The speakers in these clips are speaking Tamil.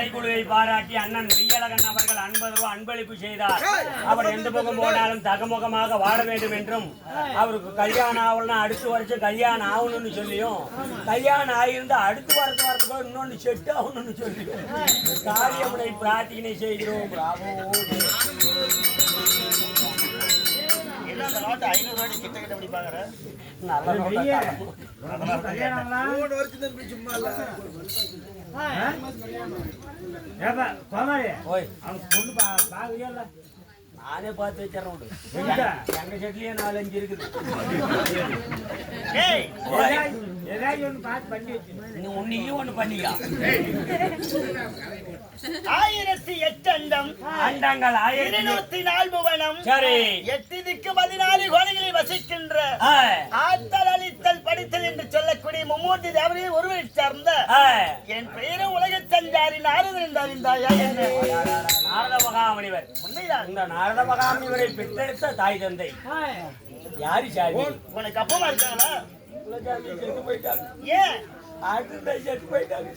கைக்குழுவை பாராட்டி அண்ணன் வெய்யழகன் அவர்கள் 50 ரூபாய் அன்பளிப்பு செய்தார். அவர் எந்த பக்கம் போனாலும் தகமுகமாக வாழ வேண்டும் என்றும் அவருக்கு கல்யாணம் ஆகணும்னா அடுத்த வருஷம் கல்யாணம் ஆகணும்னு சொல்லியும் கல்யாணம் ஆகியிருந்தா அடுத்த வரத்துக்கு இன்னொன்று செட் ஆகணும்னு சொல்லியும் காரியமுனை பிரார்த்தனை செய்கிறோம். அந்த நோட்டு 500 ரூபாய் கிட்ட கிட்ட அப்படி பாக்குற நல்ல நானே பார்த்து வச்சிடறேன். எங்க செட்லயே 4-5 இருக்குது. நீயும் ஒண்ணு பண்ணிக்கா. 1008 அண்டம் அண்டங்கள் 204 புவனம். சரி 8 திக்கு 14 கோணைகளில் வசிக்கின்ற ஆத்தல் அளித்தல் படித்தல் என்று சொல்லக்கூடிய மும்மூர்த்தி தேவரையை ஒருவரை சார்ந்த என் பெயரும் உலக சஞ்சாரி நாரதன் என்று அறிந்தாயா? நாரத மகாமுனிவர். இந்த நாரத மகாமுனிவரை பெற்றெடுத்த தாய் தந்தை யாரு சாமி? உனக்கு அப்பமா இருக்காங்களா? செத்து போயிட்டாங்க. ஏன் செத்து போயிட்டாங்க.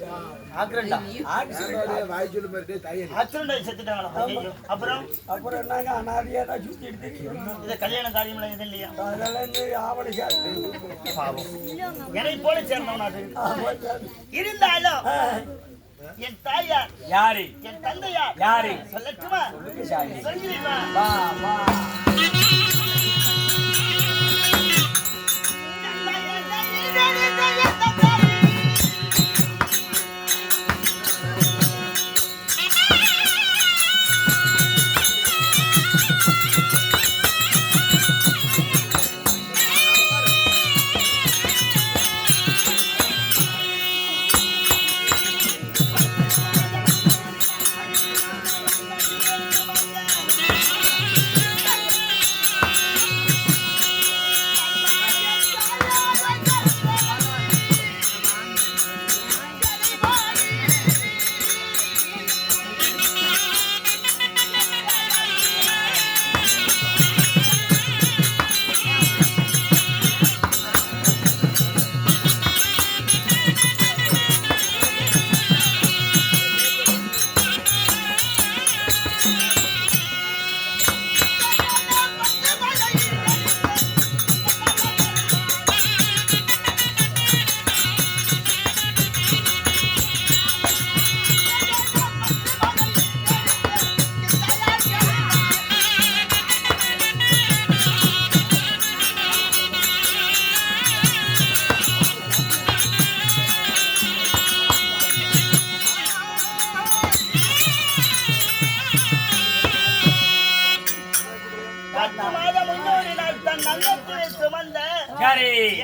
அப்புறம் அப்புறம் என்னங்க அனாதையா தான் சுத்திட்டு தெரியும். இத கல்யாண காரியம்லாம் எதுவும் இல்லையா? அதெல்லாம் ஆவணை சாமி என்னை போல சேர்ந்தவன் இருந்தாலும் என் தாயார் யாரு? என் தந்தையார் யாரு? சொல்லட்டுமா? சொல்கிறீங்களா? வா வா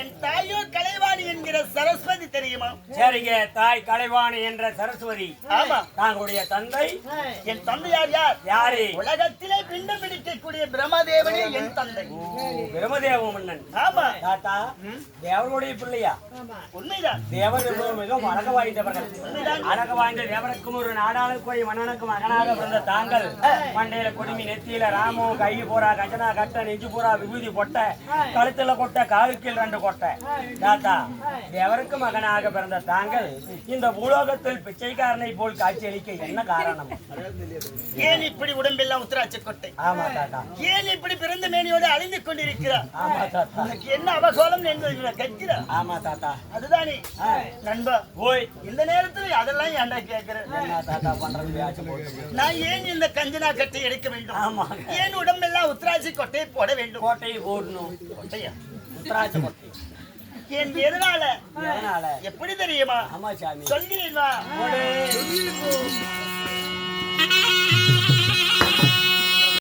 என் தாயோர் கலைவாணி என்கிற சரஸ்வதி தெரியுமா? சரிங்க, தாய் கலைவாணி என்ற சரஸ்வதி. ஆமா. தாங்களுடைய தந்தை? என் தந்தையார் யார்? யாரு? உலகத்திலே பிண்டம் பிடிக்கக்கூடிய பிரம்மதேவனே என் தந்தை. பிரம்மதேவ மன்னன். ஆமா. தாத்தா தேவனுடைய பிள்ளையா? உண்மைதான். தேவர் மிகவும் அழக வாய்ந்தவர்கள். அழக வாய்ந்த தேவருக்கும் ஒரு நாடாளுக்குரிய மன்னனுக்கும் மகனாக பிறந்த தாங்கள் மண்டையில குடுமி, நெத்தியில ராமம், கை பூரா கஞ்சனா கட்ட, நெஞ்சு பூரா விபூதி கொட்ட, கழுத்துல கொட்ட, காலுக்கில் 2 கொட்டை. தாத்தா தேவருக்கு மகனாக பிறந்த தாங்கள் இந்த பூலோகத்தில் பிச்சைக்காரனை போல் காட்சியளிக்க என்ன காரணம்? ஏன் இப்படி உடம்பெல்லாம் உத்திராட்ச கொட்டை? ஆமா தாத்தா. ஏன் இப்படி பிறந்த மேனியோடு அழிந்து கொண்டிருக்கிறார்? ஆமா தாத்தா. என்ன அவசோலம் என்று கேட்கிறார்? ஆமா தாத்தா. அதுதானே நண்பா. ஓய், இந்த நேரத்தில் அதெல்லாம் ஏன்டா கேட்கிறேன்? என்ன தாத்தா பண்றது? நான் ஏன் இந்த கஞ்சனா கட்டை எடுக்க வேண்டும்? ஆமா. ஏன் உடம்பெல்லாம் உத்திராட்சி கொட்டையை போட வேண்டும்? கோட்டையை போடணும். கொட்டையா? உத்திராட்ச கொட்டை. ஏன் எதனால? எதனால? எப்படி தெரியுமா? ஆமா சாமி. சொல்கிறீங்களா?